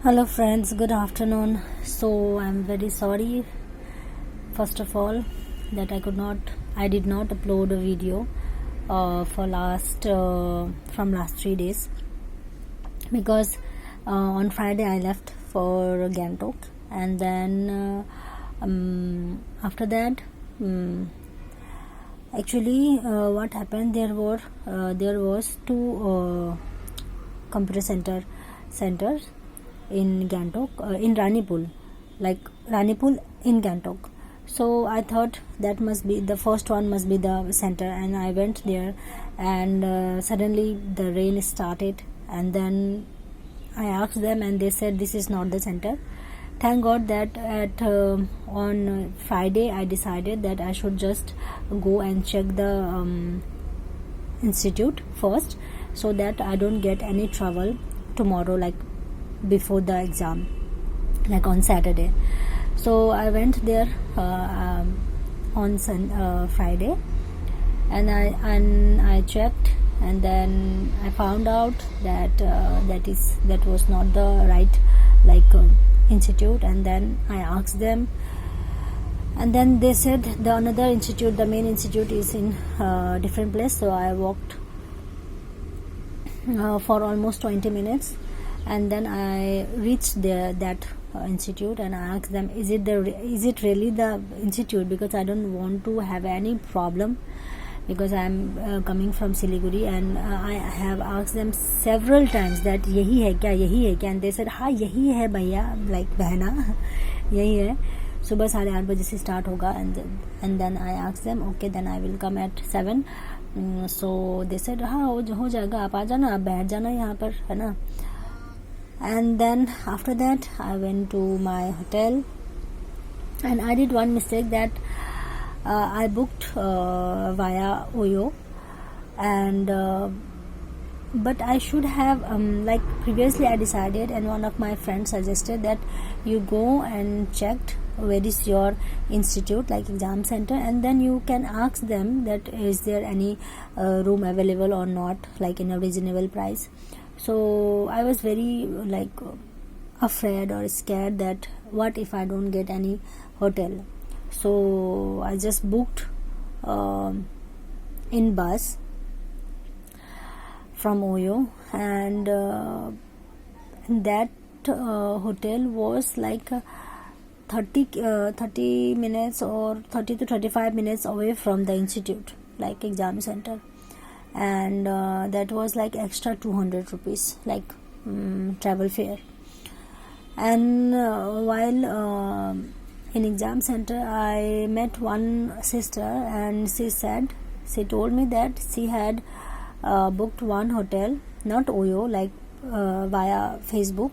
Hello friends, good afternoon. So I'm very sorry first of all that I did not upload a video for last from last 3 days because on Friday I left for Gantok, and then after that actually what happened, there was two computer centers in Gantok, in Ranipul, like Ranipul in Gantok. So I thought that must be the first one, must be the center, and I went there, and suddenly the rain started, and then I asked them, and they said this is not the center. Thank God that on Friday I decided that I should just go and check the institute first, so that I don't get any trouble tomorrow, like before the exam, like on Saturday. So I went there on Friday, and I checked, and then I found out that that was not the right institute. And then I asked them, and then they said the another institute, the main institute, is in different place. So I walked for almost 20 minutes, and then I reached that institute, and I asked them, is it really the institute, because I don't want to have any problem, because I am coming from Siliguri, and I have asked them several times that yahi hai kya, and they said हाँ यही है भैया, like बहना यही है, सुबह 8:30 बजे से start होगा. And then I asked them, okay, then I will come at 7. So they said हाँ हो जाएगा, आप आ जाना, आप बैठ जाना यहाँ पर, है ना. And then after that I went to my hotel, and I did one mistake, that I booked via Oyo, and but I should have like previously I decided, and one of my friends suggested that you go and checked where is your institute, like exam center, and then you can ask them that is there any room available or not, like in a reasonable price. So I was very afraid or scared that what if I don't get any hotel. So I just booked in bus from Oyo, and that hotel was like 30 minutes or 30 to 35 minutes away from the institute, like exam center, and that was like extra 200 rupees, like travel fare. And while in exam center I met one sister, and she told me that she had booked one hotel, not Oyo, like via Facebook,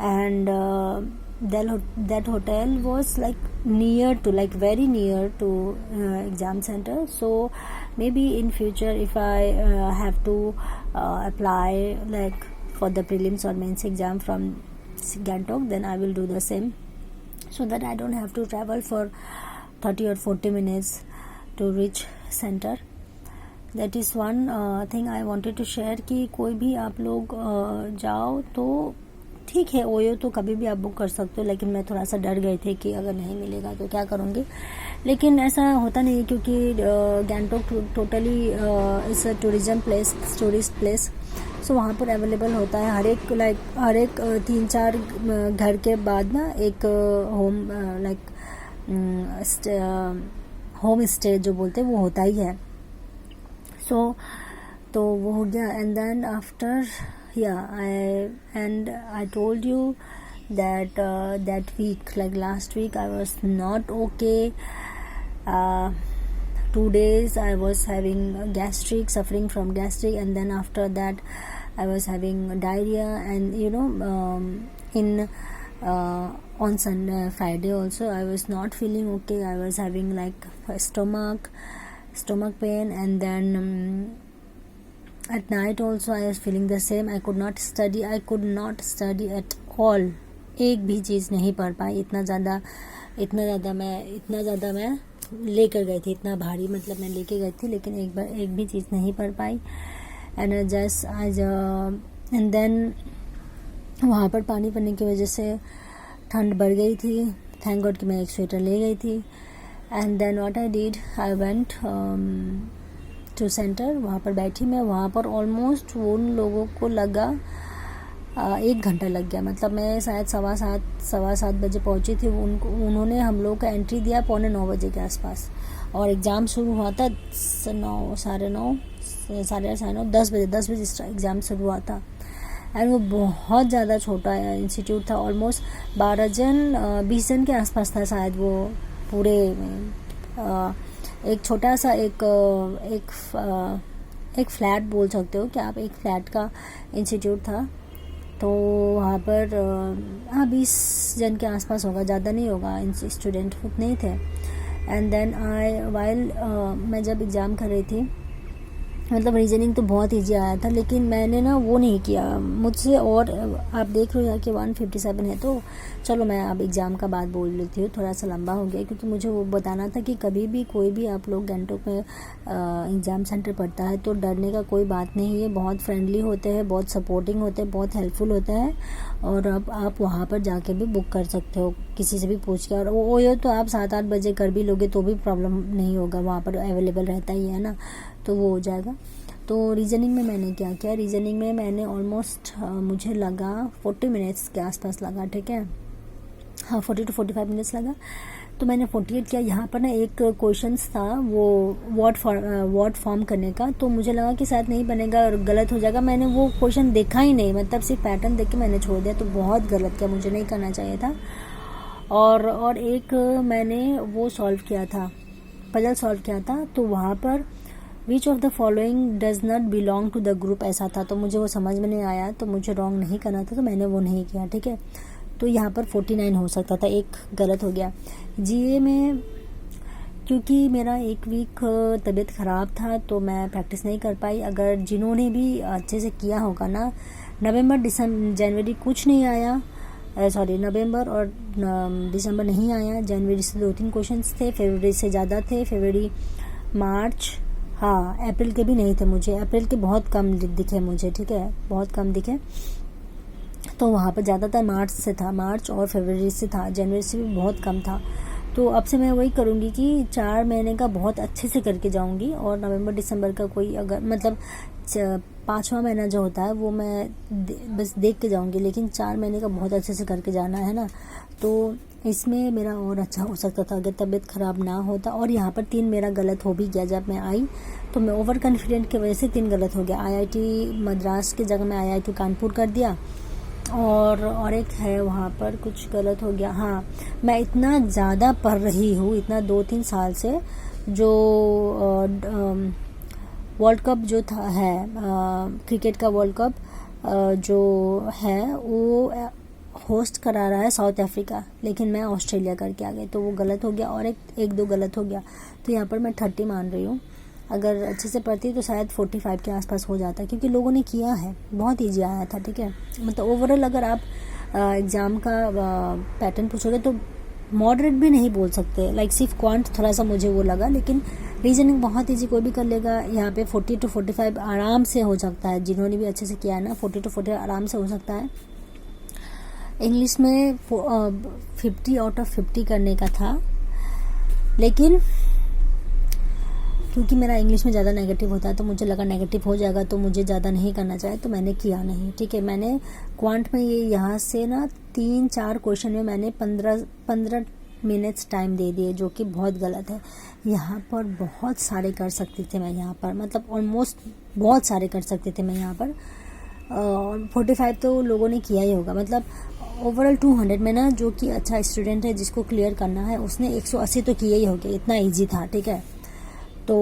and that hotel was like very near to exam center. So maybe in future, if I have to apply like for the prelims or mains exam from Gantok, then I will do the same, so that I don't have to travel for 30 or 40 minutes to reach center. That is one thing I wanted to share, कि कोई भी आप लोग जाओ तो ठीक है, OYO तो कभी भी आप बुक कर सकते हो, लेकिन मैं थोड़ा सा डर गई थी कि अगर नहीं मिलेगा तो क्या करूँगी. लेकिन ऐसा होता नहीं, क्योंकि Gangtok totally is a tourism place, tourist place. So वहाँ पर अवेलेबल होता है हर एक 3-4 घर के बाद ना एक होम स्टे जो बोलते हैं वो होता ही है. तो वो हो गया. And then after I told you that that week, like last week, I was not okay. 2 days I was having suffering from gastric, and then after that I was having diarrhea, and on Sunday, Friday also I was not feeling okay. I was having like stomach pain, and then at night also I was feeling the same. I could not study at all. एक भी चीज़ नहीं पढ़ पाई. इतना ज़्यादा मैं लेकर गई थी, इतना भारी मतलब मैं लेके गई थी, लेकिन एक भी चीज़ नहीं पढ़ पाई. And then वहाँ पर पानी पड़ने की वजह से ठंड बढ़ गई थी। थैंक गॉड कि मैं एक स्वेटर ले गई थी। And then what I did, I went to centre. वहाँ पर बैठी मैं। वहाँ पर ऑलमोस्ट उन लोगों को लगा 1 घंटा लग गया। मतलब मैं शायद 7:15 बजे पहुँची थी। उन्होंने हम लोग का एंट्री दिया 8:45 के आसपास, और एग्ज़ाम शुरू हुआ था 9, साढ़े 9, 10 बजे एग्ज़ाम शुरू हुआ था। एंड वो बहुत ज़्यादा छोटा इंस्टीट्यूट था। ऑलमोस्ट 20 जन के आसपास था शायद वो पूरे में। एक छोटा सा एक फ्लैट बोल सकते हो कि आप, एक फ्लैट का इंस्टीट्यूट था। तो वहाँ पर 20 जन के आसपास होगा, ज़्यादा नहीं होगा, स्टूडेंट उतने ही थे। एंड देन मैं जब एग्ज़ाम कर रही थी, मतलब रीजनिंग तो बहुत इजी आया था, लेकिन मैंने ना वो नहीं किया मुझसे। और आप देख रहे हो कि 157 है, तो चलो मैं अब एग्ज़ाम का बात बोल लेती हूँ। थोड़ा सा लंबा हो गया क्योंकि मुझे वो बताना था कि कभी भी कोई भी आप लोग गैंगटॉक में एग्ज़ाम सेंटर पड़ता है तो डरने का कोई बात नहीं है। बहुत फ्रेंडली होते हैं, बहुत सपोर्टिंग होते हैं, बहुत हेल्पफुल होता है। और अब आप वहाँ पर जाके भी बुक कर सकते हो किसी से भी पूछ के। और वो ये तो आप 7-8 बजे कर भी लोगे तो भी प्रॉब्लम नहीं होगा, वहाँ पर अवेलेबल रहता ही है ना, तो वो हो जाएगा। तो रीजनिंग में मैंने क्या किया, रीजनिंग में मैंने ऑलमोस्ट मुझे लगा 40 मिनट्स के आसपास लगा, ठीक है, हाँ 40 to 45 मिनट्स लगा। तो मैंने 48 किया। यहाँ पर ना एक क्वेश्चंस था वो वर्ड फॉर्म करने का, तो मुझे लगा कि शायद नहीं बनेगा और गलत हो जाएगा। मैंने वो क्वेश्चन देखा ही नहीं, मतलब सिर्फ पैटर्न देख के मैंने छोड़ दिया। तो बहुत गलत किया, मुझे नहीं करना चाहिए था। और एक मैंने वो सॉल्व किया था, पजल सॉल्व किया था। तो वहाँ पर which of the following does not belong to the group ऐसा था, तो मुझे वो समझ में नहीं आया, तो मुझे रॉन्ग नहीं करना था, तो मैंने वो नहीं किया, ठीक है। तो यहाँ पर 49 हो सकता था, एक गलत हो गया। जीए में क्योंकि मेरा 1 वीक तबीयत ख़राब था तो मैं प्रैक्टिस नहीं कर पाई। अगर जिन्होंने भी अच्छे से किया होगा ना, नवंबर दिसंबर जनवरी कुछ नहीं आया, नवंबर और दिसंबर नहीं आया। जनवरी से 2-3 क्वेश्चंस थे, फरवरी से ज़्यादा थे, फरवरी मार्च, हाँ अप्रैल के भी नहीं थे मुझे, अप्रैल के बहुत कम दिखे मुझे, ठीक है, बहुत कम दिखे। तो वहाँ पर ज़्यादातर मार्च से था, मार्च और फरवरी से था, जनवरी से भी बहुत कम था। तो अब से मैं वही करूँगी कि 4 महीने का बहुत अच्छे से करके जाऊँगी, और नवंबर दिसंबर का कोई अगर मतलब 5वां महीना जो होता है वो मैं बस देख के जाऊँगी, लेकिन 4 महीने का बहुत अच्छे से करके जाना है ना। तो इसमें मेरा और अच्छा हो सकता था अगर तबीयत ख़राब ना होता। और यहाँ पर 3 मेरा गलत हो भी गया। जब मैं आई तो मैं ओवर कॉन्फिडेंट की वजह से 3 गलत हो गया। IIT मद्रास की जगह मैं IIT कानपुर कर दिया, और एक है वहाँ पर कुछ गलत हो गया। हाँ, मैं इतना ज़्यादा पढ़ रही हूँ, इतना 2-3 साल से, जो वर्ल्ड कप जो था है क्रिकेट का वर्ल्ड कप जो है वो होस्ट करा रहा है साउथ अफ्रीका, लेकिन मैं ऑस्ट्रेलिया करके आ गई, तो वो गलत हो गया। और एक दो गलत हो गया, तो यहाँ पर मैं 30 मान रही हूँ। अगर अच्छे से पढ़ती तो शायद 45 के आसपास हो जाता, क्योंकि लोगों ने किया है, बहुत ईजी आया था, ठीक है। मतलब ओवरऑल अगर आप एग्ज़ाम का पैटर्न पूछोगे तो मॉडरेट भी नहीं बोल सकते, लाइक सिर्फ क्वांट थोड़ा सा मुझे वो लगा, लेकिन रीजनिंग बहुत ईजी, कोई भी कर लेगा। यहाँ पे 40 to 45 आराम से हो सकता है, जिन्होंने भी अच्छे से किया है ना, 40 to 45 आराम से हो सकता है। इंग्लिश में 50 आउट ऑफ 50 करने का था, लेकिन क्योंकि मेरा इंग्लिश में ज़्यादा नेगेटिव होता है तो मुझे लगा नेगेटिव हो जाएगा, तो मुझे ज़्यादा नहीं करना चाहिए, तो मैंने किया नहीं, ठीक है। मैंने क्वांट में ये यहाँ से ना 3-4 क्वेश्चन में मैंने 15 मिनट्स टाइम दे दिए, जो कि बहुत गलत है। यहाँ पर बहुत सारे कर सकते थे मैं, यहाँ पर मतलब ऑलमोस्ट बहुत सारे कर सकते थे मैं यहाँ पर। 45 तो लोगों ने किया ही होगा, मतलब ओवरऑल 200 में ना, जो कि अच्छा स्टूडेंट है जिसको क्लियर करना है उसने 180 तो किया ही हो गया, इतना ईजी था, ठीक है। तो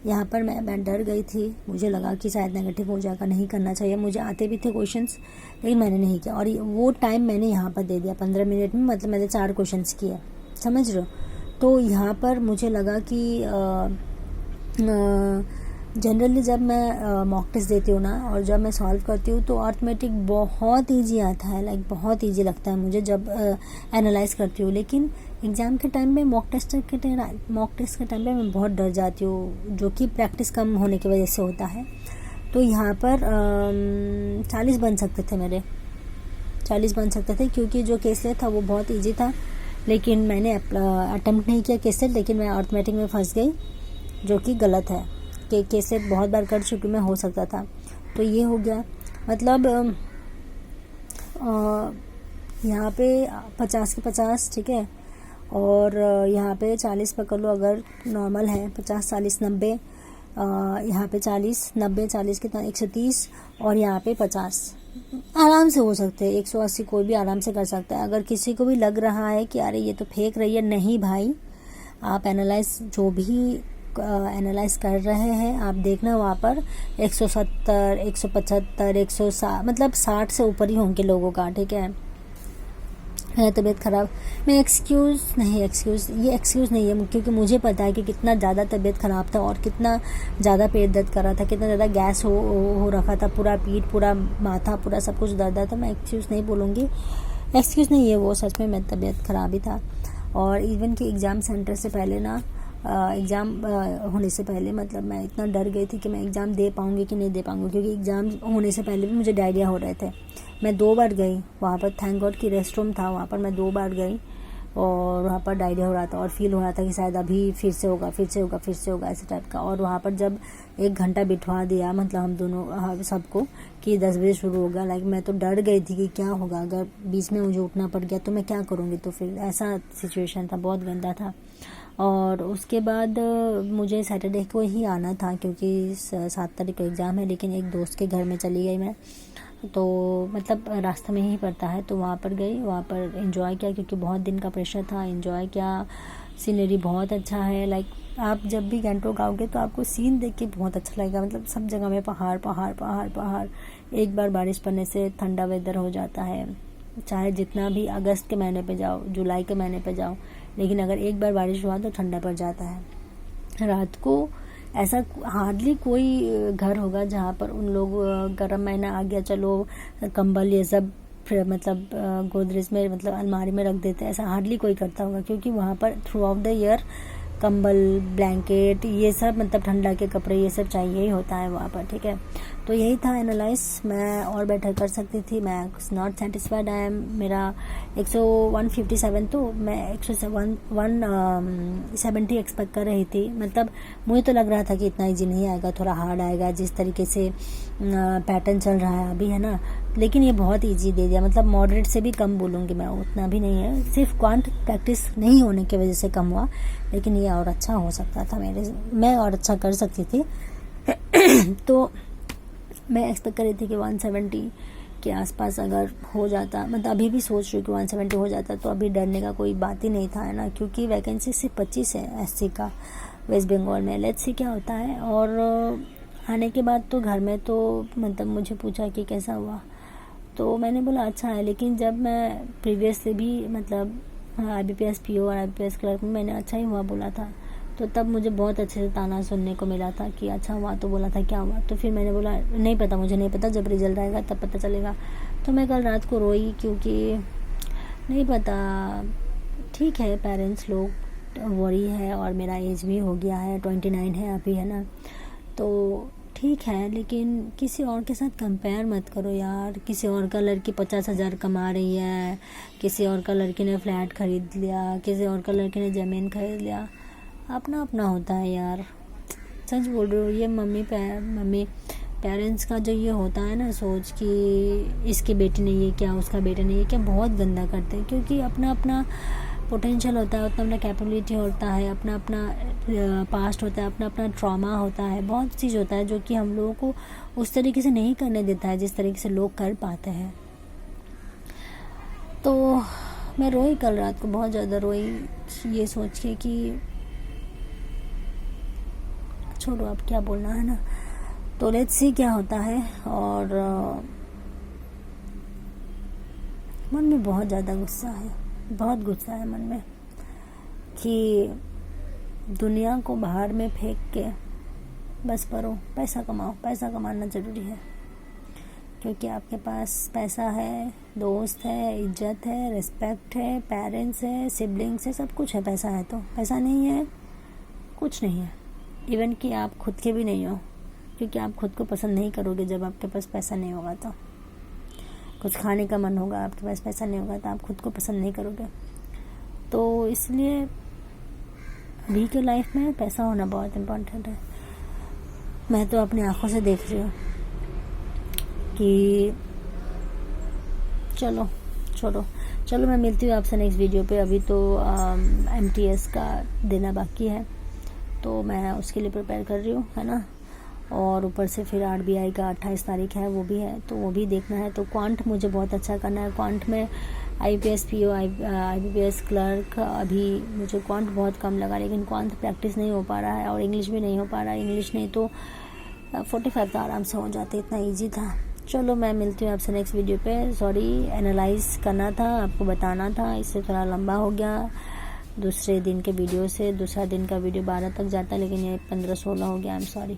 यहाँ पर मैं डर गई थी, मुझे लगा कि शायद नेगेटिव हो जाएगा, नहीं करना चाहिए। मुझे आते भी थे क्वेश्चंस, लेकिन मैंने नहीं किया, और वो टाइम मैंने यहाँ पर दे दिया 15 मिनट में, मतलब मैंने 4 क्वेश्चंस किए, समझ रहे हो। तो यहाँ पर मुझे लगा कि जनरली जब मैं मॉक टेस्ट देती हूँ ना, और जब मैं सॉल्व करती हूँ तो अर्थमेटिक बहुत ईजी आता है, लाइक बहुत ईजी लगता है मुझे जब एनालाइज करती हूँ। लेकिन एग्ज़ाम के टाइम में मॉक टेस्ट के टाइम पे मैं बहुत डर जाती हूँ, जो कि प्रैक्टिस कम होने की वजह से होता है। तो यहाँ पर 40 बन सकते थे मेरे, 40 बन सकते थे, क्योंकि जो केसलेट था वो बहुत ईजी था, लेकिन मैंने अटेम्प्ट नहीं किया केसलेट, लेकिन मैं अर्थमेटिक में फंस गई, जो कि गलत है कि केसलेट बहुत बार कर चुकी मैं, हो सकता था। तो ये हो गया, मतलब यहाँ पे 50 के 50, ठीक है, और यहाँ पे 40 पकड़ लो अगर नॉर्मल है, 50 40 90, यहाँ पे 40 90 40 कितना 130, और यहाँ पे 50 आराम से हो सकते हैं। 180 कोई भी आराम से कर सकता है। अगर किसी को भी लग रहा है कि अरे ये तो फेक रही है, नहीं भाई, आप एनालाइज जो भी एनालाइज कर रहे हैं आप देखना, वहाँ पर 170 175 160 मतलब 60 से ऊपर ही होंगे लोगों का, ठीक है। है तबीयत ख़राब, मैं ये एक्सक्यूज़ नहीं है, क्योंकि मुझे पता है कि कितना ज़्यादा तबीयत ख़राब था और कितना ज़्यादा पेट दर्द कर रहा था, कितना ज़्यादा गैस हो रखा था, पूरा पीठ, पूरा माथा, पूरा सब कुछ दर्द था। मैं एक्सक्यूज़ नहीं बोलूँगी, एक्सक्यूज़ नहीं है वो, सच में मैं तबीयत ख़राब ही था। और इवन कि एग्ज़ाम सेंटर से पहले ना, एग्ज़ाम होने से पहले, मतलब मैं इतना डर गई थी कि मैं एग्ज़ाम दे पाऊँगी कि नहीं दे पाऊँगी, क्योंकि एग्ज़ाम होने से पहले भी मुझे डायरिया हो रहे थे। मैं 2 बार गई वहाँ पर, थैंक गॉड की रेस्ट रूम था वहाँ पर, मैं 2 बार गई और वहाँ पर डायरिया हो रहा था और फील हो रहा था कि शायद अभी फिर से होगा ऐसे टाइप का। और वहाँ पर जब 1 घंटा बिठवा दिया, मतलब हम दोनों सबको, कि 10 बजे शुरू होगा, लाइक मैं तो डर गई थी कि क्या होगा, अगर बीच में मुझे उठना पड़ गया तो मैं क्या करूँगी। तो फिर ऐसा सिचुएशन था, बहुत गंदा था। और उसके बाद मुझे सैटरडे को ही आना था, क्योंकि 7 तारीख को एग्ज़ाम है, लेकिन एक दोस्त के घर में चली गई मैं, तो मतलब रास्ते में ही पड़ता है, तो वहाँ पर गई, वहाँ पर एंजॉय किया, क्योंकि बहुत दिन का प्रेशर था। एंजॉय किया, सीनरी बहुत अच्छा है, लाइक आप जब भी गैंगटॉक आओगे तो आपको सीन देख के बहुत अच्छा लगेगा, मतलब सब जगह में पहाड़ पहाड़ पहाड़ पहाड़। एक बार बारिश पड़ने से ठंडा वेदर हो जाता है, चाहे जितना भी अगस्त के महीने पे जाओ, जुलाई के महीने पे जाओ, लेकिन अगर एक बार बारिश हुआ तो ठंडा पड़ जाता है। रात को ऐसा हार्डली कोई घर होगा जहाँ पर उन लोग गर्म महीना आ गया चलो कंबल ये सब मतलब गोदरेज में, मतलब अलमारी में रख देते हैं, ऐसा हार्डली कोई करता होगा, क्योंकि वहाँ पर थ्रू आउट द ईयर कंबल, ब्लैंकेट, ये सब, मतलब ठंडा के कपड़े, ये सब चाहिए ही होता है वहाँ पर, ठीक है। तो यही था एनालाइज, मैं और बेटर कर सकती थी, मैं नॉट सेटिस्फाइड। आई एम, मेरा 157, तो मैं 170 एक्सपेक्ट कर रही थी, मतलब मुझे तो लग रहा था कि इतना ईजी नहीं आएगा, थोड़ा हार्ड आएगा, जिस तरीके से पैटर्न चल रहा है अभी, है ना। लेकिन ये बहुत ईजी दे दिया, मतलब मॉडरेट से भी कम बोलूँगी मैं, उतना भी नहीं है, सिर्फ क्वांट प्रैक्टिस नहीं होने की वजह से कम हुआ, लेकिन ये और अच्छा हो सकता था मैं और अच्छा कर सकती थी। तो मैं एक्सपेक्ट कर रही थी कि 170 के आसपास अगर हो जाता, मतलब अभी भी सोच रही हूँ कि 170 हो जाता तो अभी डरने का कोई बात ही नहीं था, है ना, क्योंकि वैकेंसी सिर्फ 25 है एससी का वेस्ट बंगाल में। लेट्स सी क्या होता है। और आने के बाद तो घर में तो मतलब मुझे पूछा कि कैसा हुआ, तो मैंने बोला अच्छा है, लेकिन जब मैं प्रीवियस से भी मतलब IBPS PO और IBPS क्लर्क में मैंने अच्छा ही हुआ बोला था, तो तब मुझे बहुत अच्छे से ताना सुनने को मिला था कि अच्छा हुआ, तो बोला था क्या हुआ, तो फिर मैंने बोला नहीं पता, मुझे नहीं पता, जब रिजल्ट आएगा तब पता चलेगा। तो मैं कल रात को रोई, क्योंकि नहीं पता, ठीक है पेरेंट्स लोग वरी है और मेरा एज भी हो गया है, 29 है अभी, है ना, तो ठीक है, लेकिन किसी और के साथ कंपेयर मत करो यार। किसी और का लड़की 50,000 कमा रही है, किसी और का लड़की ने फ्लैट खरीद लिया, किसी और का लड़की ने ज़मीन खरीद लिया, अपना अपना होता है यार, सच बोल रही हूँ। ये मम्मी पेरेंट्स का जो ये होता है ना सोच कि इसकी बेटी नहीं है क्या, उसका बेटा नहीं है क्या, बहुत गंदा करते हैं, क्योंकि अपना अपना पोटेंशियल होता है, उतना अपना कैपेबिलिटी होता है, अपना अपना पास्ट होता है, अपना अपना ट्रॉमा होता है, बहुत चीज़ होता है जो कि हम लोगों को उस तरीके से नहीं करने देता है जिस तरीके से लोग कर पाते हैं। तो मैं रोई कल रात को, बहुत ज़्यादा रोई, ये सोच के कि छोड़ो अब क्या बोलना, है ना। तो लेट्स सी क्या होता है। और मन में बहुत ज़्यादा गुस्सा है, बहुत गुस्सा है मन में, कि दुनिया को बाहर में फेंक के बस पढ़ो, पैसा कमाओ, पैसा कमाना ज़रूरी है, क्योंकि आपके पास पैसा है, दोस्त है, इज्जत है, रिस्पेक्ट है, पेरेंट्स है, सिबलिंग्स है, सब कुछ है। पैसा है तो, पैसा नहीं है कुछ नहीं है, इवन कि आप खुद के भी नहीं हो, क्योंकि आप खुद को पसंद नहीं करोगे जब आपके पास पैसा नहीं होगा। तो कुछ खाने का मन होगा, आपके पास पैसा नहीं होगा तो आप खुद को पसंद नहीं करोगे। तो इसलिए अभी के लाइफ में पैसा होना बहुत इम्पोर्टेंट है। मैं तो अपनी आंखों से देख रही हूँ कि चलो छोड़ो, चलो मैं मिलती हूँ आपसे नेक्स्ट वीडियो पे। अभी तो MTS का देना बाकी है, तो मैं उसके लिए प्रिपेयर कर रही हूँ, है ना। और ऊपर से फिर RBI का 28 तारीख है, वो भी है, तो वो भी देखना है। तो क्वांट मुझे बहुत अच्छा करना है। क्वांट में IPS PO IBPS क्लर्क, अभी मुझे क्वांट बहुत कम लगा, लेकिन क्वांट प्रैक्टिस नहीं हो पा रहा है और इंग्लिश भी नहीं हो पा रहा है। इंग्लिश नहीं तो 45 तो आराम से हो जाते, इतना ईजी था। चलो मैं मिलती हूँ आपसे नेक्स्ट वीडियो पे। सॉरी, एनालाइज करना था, आपको बताना था, इससे थोड़ा लंबा हो गया। दूसरे दिन के वीडियो से दूसरा दिन का वीडियो 12 तक जाता, लेकिन ये 15-16 हो गया। I am sorry.